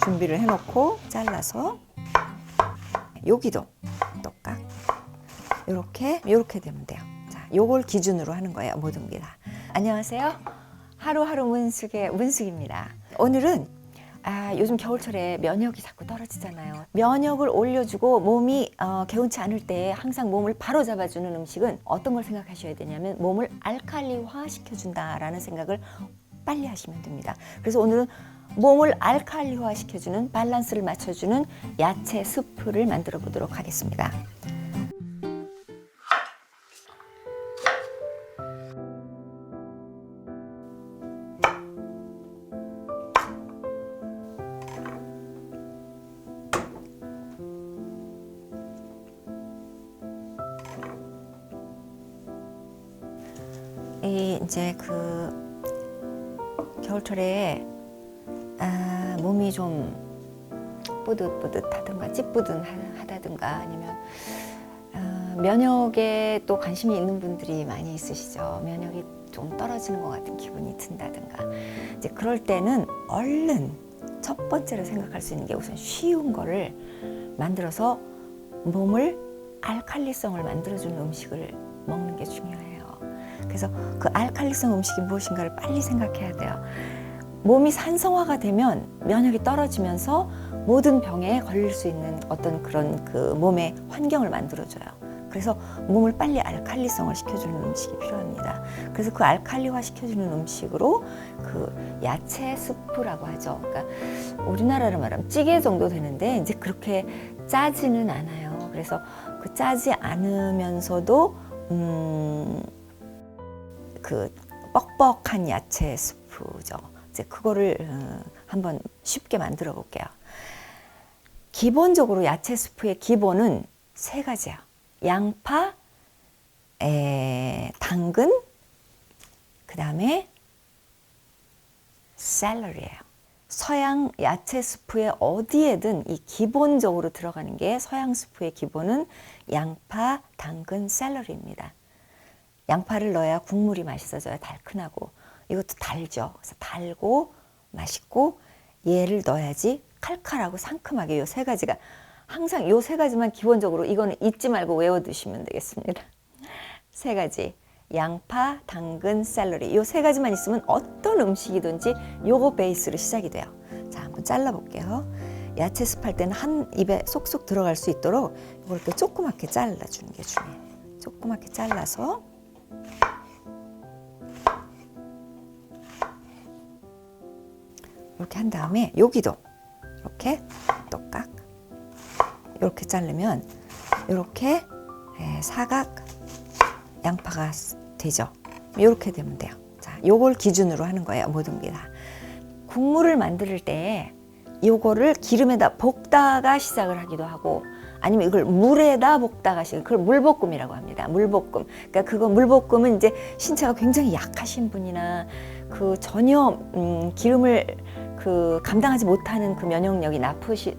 준비를 해놓고 잘라서 여기도 똑깍 요렇게 되면 돼요. 자, 요걸 기준으로 하는 거예요. 모든 게 다. 안녕하세요. 하루하루 문숙의 문숙입니다. 오늘은 요즘 겨울철에 면역이 자꾸 떨어지잖아요. 면역을 올려주고 몸이 개운치 않을 때 항상 몸을 바로 잡아주는 음식은 어떤 걸 생각하셔야 되냐면 몸을 알칼리화 시켜준다라는 생각을 빨리 하시면 됩니다. 그래서 오늘은 몸을 알칼리화 시켜주는 밸런스를 맞춰주는 야채 스프를 만들어 보도록 하겠습니다. 이제 겨울철에 몸이 좀 뿌듯뿌듯하든가 찌뿌둥하다든가 아니면 면역에 또 관심이 있는 분들이 많이 있으시죠. 면역이 좀 떨어지는 것 같은 기분이 든다든가 이제 그럴 때는 얼른 첫 번째로 생각할 수 있는 게 우선 쉬운 거를 만들어서 몸을 알칼리성을 만들어주는 음식을 먹는 게 중요해요. 그래서 그 알칼리성 음식이 무엇인가를 빨리 생각해야 돼요. 몸이 산성화가 되면 면역이 떨어지면서 모든 병에 걸릴 수 있는 어떤 그런 그 몸의 환경을 만들어줘요. 그래서 몸을 빨리 알칼리성을 시켜주는 음식이 필요합니다. 그래서 그 알칼리화 시켜주는 음식으로 그 야채 스프라고 하죠. 그러니까 우리나라로 말하면 찌개 정도 되는데 이제 그렇게 짜지는 않아요. 그래서 그 짜지 않으면서도 그 뻑뻑한 야채 스프죠. 이제 그거를 한번 쉽게 만들어 볼게요. 기본적으로 야채 스프의 기본은 세 가지야. 양파, 당근, 그 다음에 샐러리예요. 서양 야채 스프에 어디에든 이 기본적으로 들어가는 게 서양 스프의 기본은 양파, 당근, 샐러리입니다. 양파를 넣어야 국물이 맛있어져요. 달큰하고. 이것도 달죠. 그래서 달고 맛있고 얘를 넣어야지 칼칼하고 상큼하게 요 세 가지가 항상 요 세 가지만 기본적으로 이거는 잊지 말고 외워두시면 되겠습니다. 세 가지 양파, 당근, 샐러리 요 세 가지만 있으면 어떤 음식이든지 요거 베이스로 시작이 돼요. 자, 한번 잘라볼게요. 야채 스프 할 때는 한 입에 쏙쏙 들어갈 수 있도록 이걸 이렇게 조그맣게 잘라주는 게 중요해요. 조그맣게 잘라서 이렇게 한 다음에 여기도 이렇게 똑깍 이렇게 자르면 이렇게 사각 양파가 되죠. 이렇게 되면 돼요. 자, 요걸 기준으로 하는 거예요. 모든 게 다. 국물을 만들 때 요거를 기름에다 볶다가 시작을 하기도 하고 아니면 이걸 물에다 볶다가 그걸 물볶음이라고 합니다. 물볶음. 그러니까 그거 물볶음은 이제 신체가 굉장히 약하신 분이나 그 전혀 기름을 감당하지 못하는 그 면역력이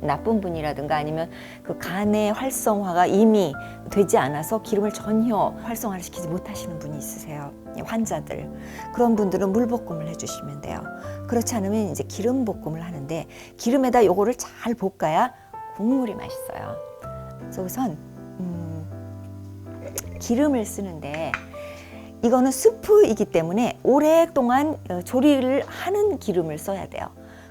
나쁜 분이라든가 아니면 그 간의 활성화가 이미 되지 않아서 기름을 전혀 활성화를 시키지 못하시는 분이 있으세요. 환자들. 그런 분들은 물볶음을 해주시면 돼요. 그렇지 않으면 이제 기름볶음을 하는데 기름에다 요거를 잘 볶아야 국물이 맛있어요. 그래서 우선 기름을 쓰는데 이거는 스프이기 때문에 오랫동안 조리를 하는 기름을 써야 돼요.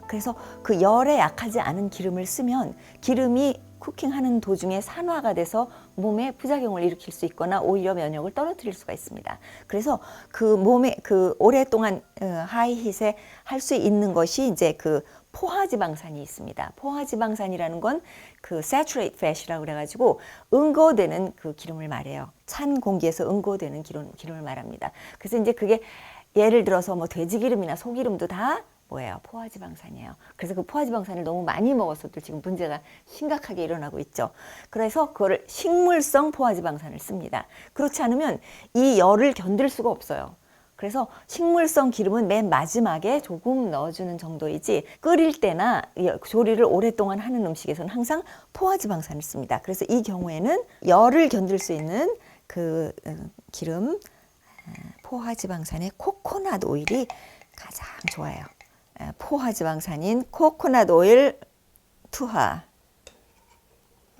그래서 그 열에 약하지 않은 기름을 쓰면 기름이 쿠킹하는 도중에 산화가 돼서 몸에 부작용을 일으킬 수 있거나 오히려 면역을 떨어뜨릴 수가 있습니다. 그래서 그 몸에 그 오랫동안 하이힛에 할 수 있는 것이 이제 그 포화지방산이 있습니다. 포화지방산이라는 건 그 saturate fat이라고 그래가지고 응고되는 그 기름을 말해요. 찬 공기에서 응고되는 기름을 말합니다. 그래서 이제 그게 예를 들어서 뭐 돼지기름이나 소기름도 다 뭐예요? 포화지방산이에요. 그래서 그 포화지방산을 너무 많이 먹어서도 지금 문제가 심각하게 일어나고 있죠. 그래서 그거를 식물성 포화지방산을 씁니다. 그렇지 않으면 이 열을 견딜 수가 없어요. 그래서 식물성 기름은 맨 마지막에 조금 넣어주는 정도이지 끓일 때나 조리를 오랫동안 하는 음식에서는 항상 포화지방산을 씁니다. 그래서 이 경우에는 열을 견딜 수 있는 그 기름 포화지방산의 코코넛 오일이 가장 좋아요. 포화지방산인 코코넛 오일 투하.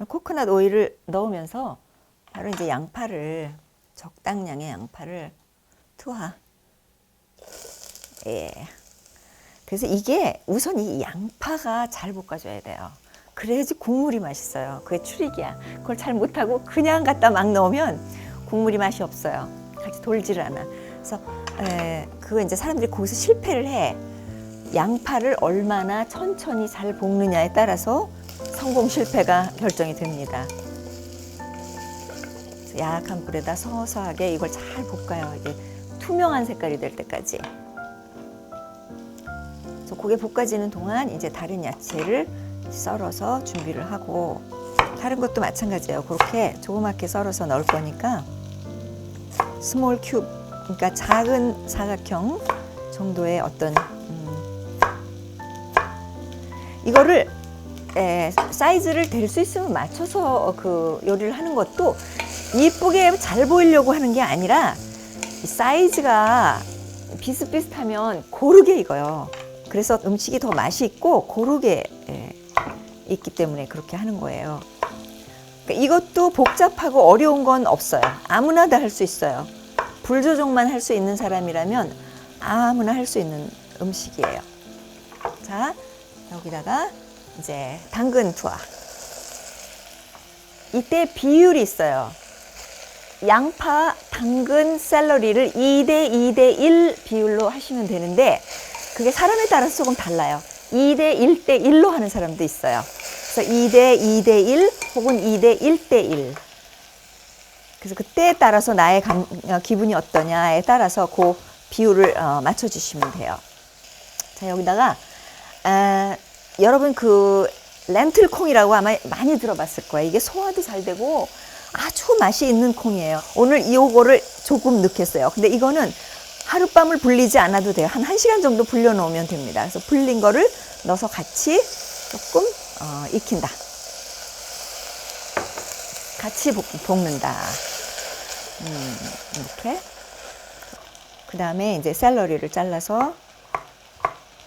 코코넛 오일을 넣으면서 바로 이제 양파를 적당량의 양파를 투하. 예. 그래서 이게 우선 이 양파가 잘 볶아줘야 돼요. 그래야지 국물이 맛있어요. 그게 출익이야. 그걸 잘 못하고 그냥 갖다 막 넣으면 국물이 맛이 없어요. 같이 돌지를 않아. 그래서 그거 이제 사람들이 거기서 실패를 해. 양파를 얼마나 천천히 잘 볶느냐에 따라서 성공 실패가 결정이 됩니다. 약한 불에다 서서하게 이걸 잘 볶아요. 이게 투명한 색깔이 될 때까지. 그래서 고게 볶아지는 동안 이제 다른 야채를 썰어서 준비를 하고, 다른 것도 마찬가지예요. 그렇게 조그맣게 썰어서 넣을 거니까 스몰 큐브, 그러니까 작은 사각형 정도의 어떤 이거를 사이즈를 될 수 있으면 맞춰서 그 요리를 하는 것도 이쁘게 잘 보이려고 하는 게 아니라 사이즈가 비슷비슷하면 고르게 익어요. 그래서 음식이 더 맛이 있고 고르게 익기 때문에 그렇게 하는 거예요. 그러니까 이것도 복잡하고 어려운 건 없어요. 아무나 다 할 수 있어요. 불 조정만 할 수 있는 사람이라면 아무나 할 수 있는 음식이에요. 자, 여기다가 이제 당근 투하. 이때 비율이 있어요. 양파, 당근, 샐러리를 2대 2대 1 비율로 하시면 되는데 그게 사람에 따라서 조금 달라요. 2대 1대 1로 하는 사람도 있어요. 그래서 2대 2대 1 혹은 2대 1대 1. 그래서 그때에 따라서 나의 기분이 어떠냐에 따라서 그 비율을 맞춰주시면 돼요. 자, 여기다가 여러분 그 렌틀 콩이라고 아마 많이 들어봤을 거예요. 이게 소화도 잘 되고 아주 맛이 있는 콩이에요. 오늘 이거를 조금 넣겠어요. 근데 이거는 하룻밤을 불리지 않아도 돼요. 한 1시간 정도 불려 놓으면 됩니다. 그래서 불린 거를 넣어서 같이 조금 익힌다. 같이 볶는다. 이렇게. 그 다음에 이제 샐러리를 잘라서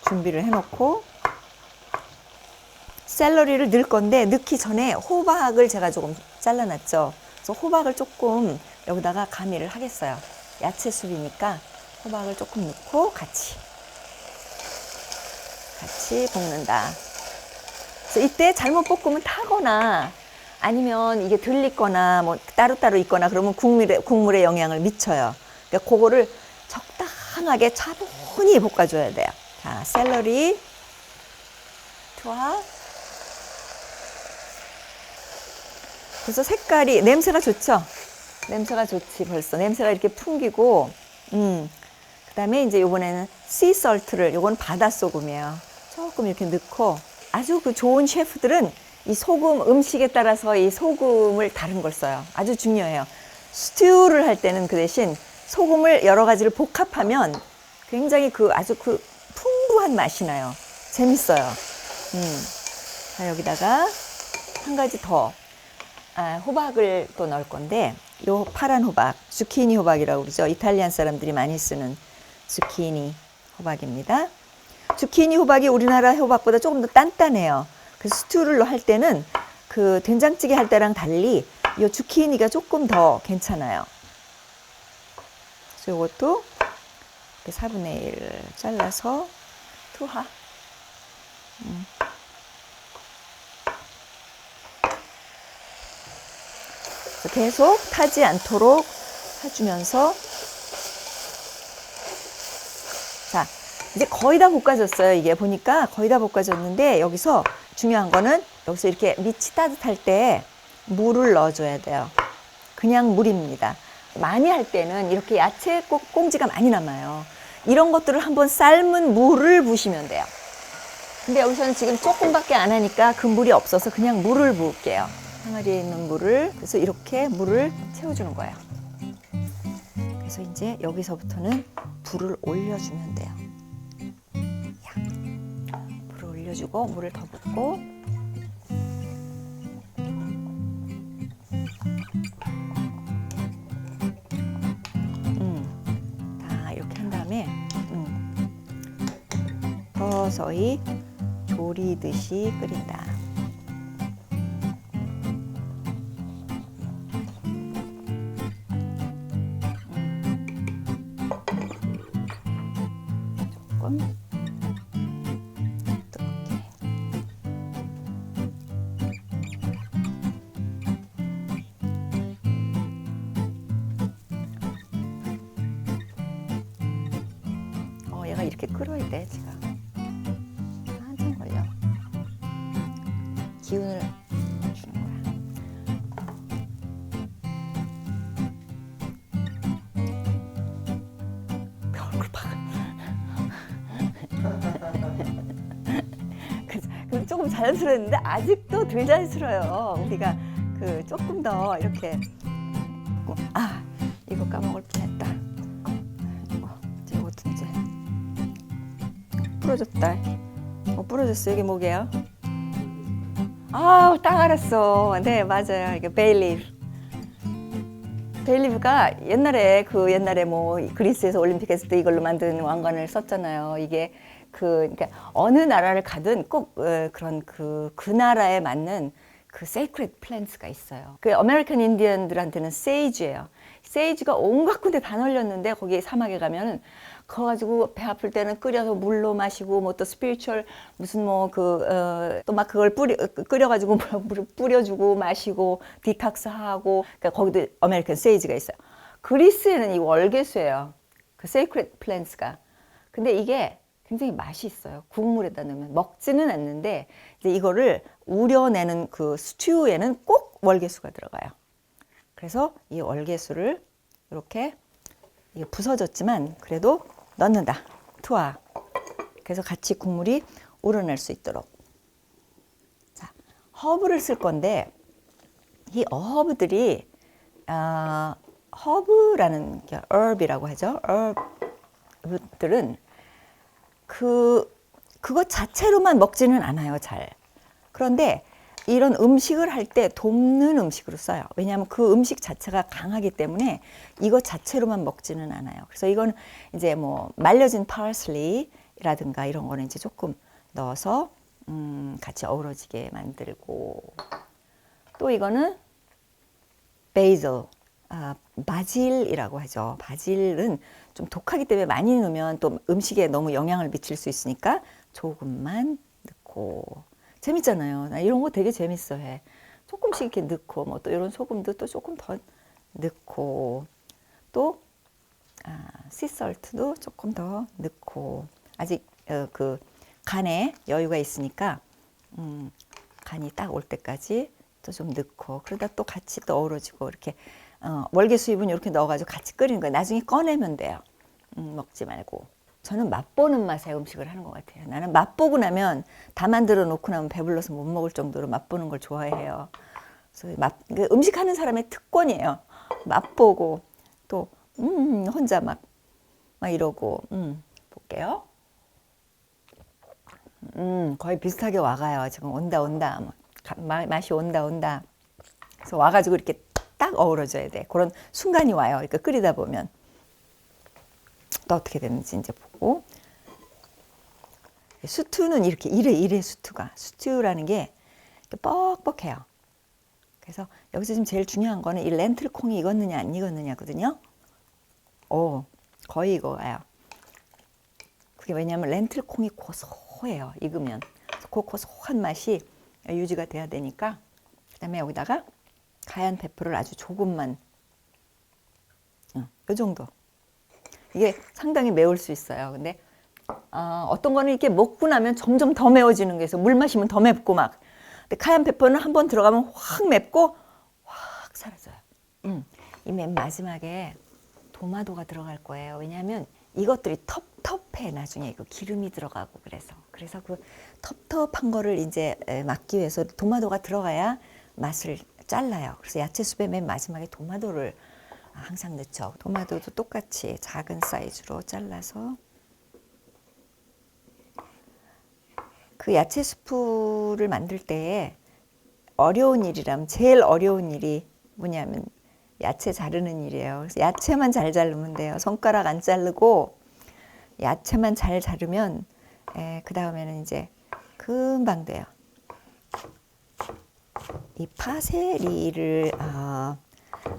준비를 해놓고, 샐러리를 넣을 건데 넣기 전에 호박을 제가 조금 잘라놨죠. 그래서 호박을 조금 여기다가 가미를 하겠어요. 야채 수비니까 호박을 조금 넣고 같이 볶는다. 그래서 이때 잘못 볶으면 타거나 아니면 이게 들리거나 뭐 따로따로 있거나 그러면 국물에 영향을 미쳐요. 그러니까 그거를 적당하게 차분히 볶아줘야 돼요. 자, 샐러리 투하. 그래서 색깔이, 냄새가 좋죠? 냄새가 좋지, 벌써. 냄새가 이렇게 풍기고, 그 다음에 이제 요번에는 씨설트를, 요건 바닷소금이에요. 조금 이렇게 넣고, 아주 그 좋은 셰프들은 이 소금, 음식에 따라서 이 소금을 다른 걸 써요. 아주 중요해요. 스튜를 할 때는 그 대신 소금을 여러 가지를 복합하면 굉장히 아주 풍부한 맛이 나요. 재밌어요. 자, 여기다가 한 가지 더. 호박을 또 넣을 건데, 요 파란 호박, zucchini 호박이라고 그러죠. 이탈리안 사람들이 많이 쓰는 zucchini 호박입니다. zucchini 호박이 우리나라 호박보다 조금 더 단단해요. 그래서 스튜를 할 때는 그 된장찌개 할 때랑 달리 요 zucchini가 조금 더 괜찮아요. 그래서 요것도 4분의 1을 잘라서 투하. 계속 타지 않도록 해주면서, 자, 이제 거의 다 볶아졌어요. 이게 보니까 거의 다 볶아졌는데, 여기서 중요한 거는 여기서 이렇게 밑이 따뜻할 때 물을 넣어줘야 돼요. 그냥 물입니다. 많이 할 때는 이렇게 야채 꽁지가 많이 남아요. 이런 것들을 한번 삶은 물을 부으시면 돼요. 근데 여기서는 지금 조금밖에 안 하니까 그 물이 없어서 그냥 물을 부을게요. 항아리에 있는 물을, 그래서 이렇게 물을 채워주는 거예요. 그래서 이제 여기서부터는 불을 올려주면 돼요. 불을 올려주고 물을 더 붓고, 다 이렇게 한 다음에 서서히 조리듯이 끓인다. 기운을 주는 거야. 얼굴 봐. 그 조금 자연스러웠는데 아직도 덜 자연스러워요. 우리가 그 조금 더 이렇게 이거 까먹을 뻔했다. 이것도 이제 부러졌다. 부러졌어. 이게 뭐게요? 딱 알았어. 네, 맞아요. 이게 베일리프. 베일리프가 옛날에 뭐 그리스에서 올림픽 했을 때 이걸로 만든 왕관을 썼잖아요. 이게 그러니까 어느 나라를 가든 꼭 그런 그 나라에 맞는 그 세이크레드 플랜트가 있어요. 그 아메리칸 인디언들한테는 세이지예요. 세이지가 온갖 군데 다 널렸는데 거기 사막에 가면은 그거 가지고 배 아플 때는 끓여서 물로 마시고 뭐 또 스피리추얼 무슨 뭐 또 막 그걸 끓여가지고 뿌려주고 마시고 디톡스 하고 그러니까 거기도 아메리칸 세이지가 있어요. 그리스에는 이 월계수예요. 그 세이크레드 플랜트가. 근데 이게 굉장히 맛이 있어요. 국물에다 넣으면 먹지는 않는데 이제 이거를 우려내는 그 스튜에는 꼭 월계수가 들어가요. 그래서 이 월계수를 이렇게 이게 부서졌지만 그래도 넣는다. 투하. 그래서 같이 국물이 우러날 수 있도록. 자, 허브를 쓸 건데 이 허브들이 허브라는 게 herb이라고 하죠. herb들은 그거 자체로만 먹지는 않아요, 잘. 그런데 이런 음식을 할 때 돕는 음식으로 써요. 왜냐하면 그 음식 자체가 강하기 때문에 이거 자체로만 먹지는 않아요. 그래서 이건 이제 뭐 말려진 파슬리라든가 이런 거는 이제 조금 넣어서 같이 어우러지게 만들고, 또 이거는 베이슬, 바질이라고 하죠. 바질은 좀 독하기 때문에 많이 넣으면 또 음식에 너무 영향을 미칠 수 있으니까 조금만 넣고. 재밌잖아요. 나 이런 거 되게 재밌어 해. 조금씩 이렇게 넣고 뭐 또 이런 소금도 또 조금 더 넣고, 또 씨설트도 조금 더 넣고, 아직 그 간에 여유가 있으니까 간이 딱 올 때까지 또 좀 넣고, 그러다 또 같이 또 어우러지고 이렇게 월계수잎은 이렇게 넣어가지고 같이 끓이는 거예요. 나중에 꺼내면 돼요. 먹지 말고. 저는 맛보는 맛에 음식을 하는 것 같아요. 나는 맛보고 나면 다 만들어 놓고 나면 배불러서 못 먹을 정도로 맛보는 걸 좋아해요. 그래서 음식하는 사람의 특권이에요. 맛보고 또 혼자 막 이러고. 볼게요. 거의 비슷하게 와가요. 지금 온다. 맛이 온다. 그래서 와가지고 이렇게 딱 어우러져야 돼. 그런 순간이 와요. 그러니까 끓이다 보면. 또 어떻게 되는지 이제 보고. 수투는 이렇게 이래 스튜라는 게 뻑뻑해요. 그래서 여기서 지금 제일 중요한 거는 이 렌틀 콩이 익었느냐 안 익었느냐거든요. 거의 익어가요. 그게 왜냐하면 렌틀 콩이 고소해요. 익으면. 그 고소한 맛이 유지가 돼야 되니까. 그다음에 여기다가 하얀 페퍼를 아주 조금만, 이 정도. 이게 상당히 매울 수 있어요. 근데 어떤 거는 이렇게 먹고 나면 점점 더 매워지는 게 있어요. 물 마시면 더 맵고 막. 근데 카얀 페퍼는 한번 들어가면 확 맵고 확 사라져요. 이 맨 마지막에 도마도가 들어갈 거예요. 왜냐하면 이것들이 텁텁해. 나중에 그 기름이 들어가고 그래서 그 텁텁한 거를 이제 막기 위해서 도마도가 들어가야 맛을 잘라요. 그래서 야채 수프의 맨 마지막에 도마도를 항상 넣죠. 도마도도 똑같이 작은 사이즈로 잘라서. 그 야채 수프를 만들 때 제일 어려운 일이 뭐냐면 야채 자르는 일이에요. 그래서 야채만 잘 자르면 돼요. 손가락 안 자르고 야채만 잘 자르면 그 다음에는 이제 금방 돼요. 이 파세리를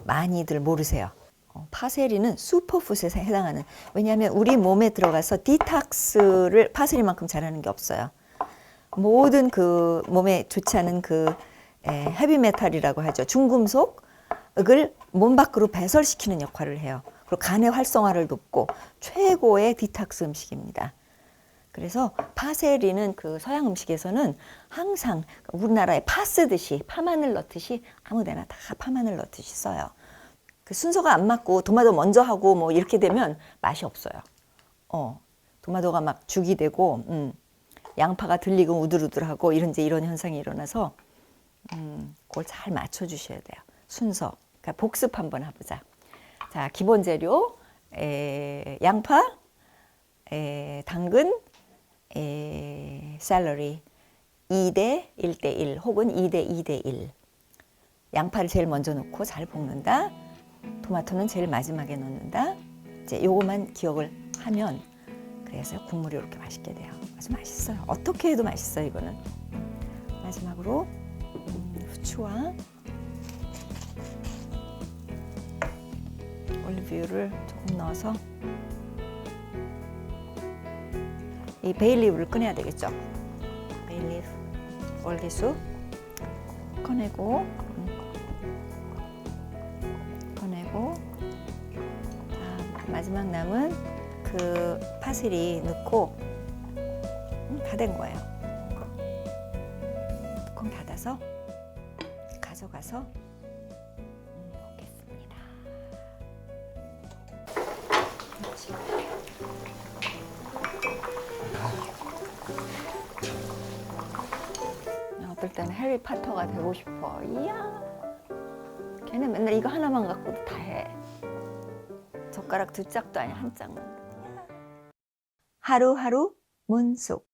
많이들 모르세요. 파세리는 슈퍼푸드에 해당하는, 왜냐하면 우리 몸에 들어가서 디톡스를 파세리만큼 잘하는 게 없어요. 모든 그 몸에 좋지 않은 그 헤비메탈이라고 하죠. 중금속을 몸 밖으로 배설시키는 역할을 해요. 그리고 간의 활성화를 돕고 최고의 디톡스 음식입니다. 그래서 파세리는 그 서양 음식에서는 항상 우리나라에 파 쓰듯이 파마늘 넣듯이 아무데나 다 파마늘 넣듯이 써요. 그 순서가 안 맞고 도마도 먼저 하고 뭐 이렇게 되면 맛이 없어요. 도마도가 막 죽이 되고 양파가 들리고 우들우들하고 이런 현상이 일어나서 그걸 잘 맞춰 주셔야 돼요. 순서. 그러니까 복습 한번 해보자. 자, 기본 재료 양파, 당근, 샐러리 2대 1대 1 혹은 2대 2대 1. 양파를 제일 먼저 넣고 잘 볶는다. 토마토는 제일 마지막에 넣는다. 이제 요거만 기억을 하면 그래서 국물이 이렇게 맛있게 돼요. 아주 맛있어요. 어떻게 해도 맛있어요, 이거는. 마지막으로 후추와 올리브유를 조금 넣어서 이 베일리프를 꺼내야 되겠죠. 베일리프, 월계수 꺼내고 마지막 남은 그 파슬리 넣고 다 된 거예요. 뚜껑 닫아서 가져가서 먹겠습니다. 어떨 때는 해리포터가 되고 싶어. 이야, 걔는 맨날 이거 하나만 갖고도 다 해. 젓가락 2짝도 아니야, 한 짝만. 하루하루 문숙.